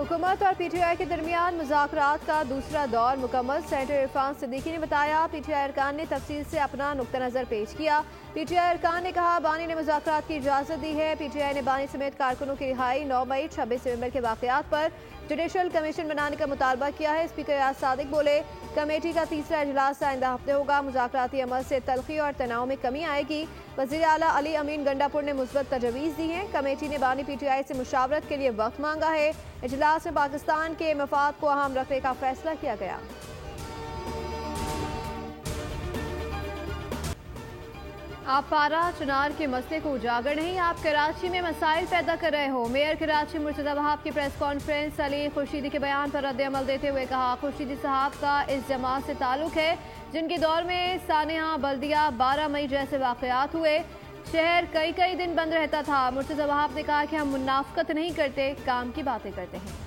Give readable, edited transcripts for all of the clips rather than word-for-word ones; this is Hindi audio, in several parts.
हुकूमत और पीटीआई के दरमियान मुज़ाकरात का दूसरा दौर मुकम्मल। सेनेटर इरफान सिद्दीकी ने बताया, पीटीआई अरकान ने तफसील से अपना नुक्ता नज़र पेश किया। पीटीआई अरकान ने कहा, बानी ने मुज़ाकरात की इजाज़त दी है। पीटीआई ने बानी समेत कारकुनों की रिहाई 9 मई 26 नवंबर के वाक़यात पर जुडिशल कमीशन बनाने का मुतालबा किया है। स्पीकर रियाज सादिक बोले, कमेटी का तीसरा इजलास आइंदा हफ्ते होगा। मुज़ाकराती अमल से तलखी और तनाव में कमी आएगी। वज़ीर आला अली अमीन गंडापुर ने मुस्बत तजवीज़ दी हैं। कमेटी ने बानी पीटीआई से मुशावरत के लिए वक्त मांगा है। इजलास में पाकिस्तान के मफाद को अहम रखने का फैसला किया गया। आप पारा चुनार के मसले को उजागर नहीं, आप कराची में मसाइल पैदा कर रहे हो। मेयर कराची मुर्तज़ा वहाब की प्रेस कॉन्फ्रेंस। अली खुर्शीदी के बयान पर रद्द-ए-अमल देते हुए कहा, खुर्शीदी साहब का इस जमात से ताल्लुक है जिनके दौर में सानिया, बल्दिया, 12 मई जैसे वाक़यात हुए। शहर कई दिन बंद रहता था। मुर्तज़ा वहाब ने कहा कि हम मुनाफ़कत नहीं करते, काम की बातें करते हैं।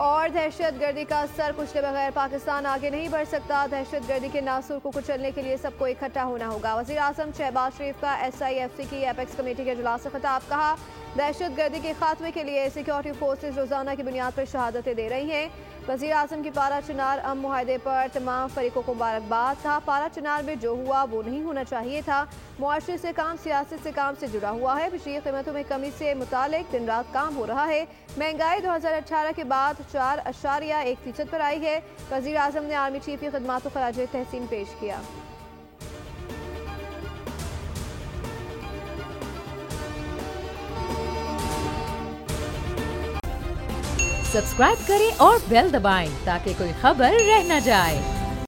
और दहशतगर्दी का असर कुचले बगैर पाकिस्तान आगे नहीं बढ़ सकता। दहशतगर्दी के नासूर को कुचलने के लिए सबको इकट्ठा होना होगा। वज़ीर आज़म शहबाज शरीफ का SIFC की एपेक्स कमेटी के इजलास से खिताब। कहा, दहशतगर्दी के खात्मे के लिए सिक्योरिटी फोर्सेज रोजाना की बुनियाद पर शहादतें दे रही हैं। वज़ीर आज़म की पारा चुनार अमन मुआहदे पर तमाम फरीकों को मुबारकबाद। कहा, पारा चुनार में जो हुआ वो नहीं होना चाहिए था। मुआशरे से काम, सियासत से काम से जुड़ा हुआ है। बिजली कीमतों में कमी से मुतालिक दिन रात काम हो रहा है। महंगाई 2018 के बाद 4.1% पर आई है। वज़ीर आज़म ने आर्मी चीफ की खिदमात को खराज तहसीन पेश किया। सब्सक्राइब करें और बेल दबाएं ताकि कोई खबर रह न जाए।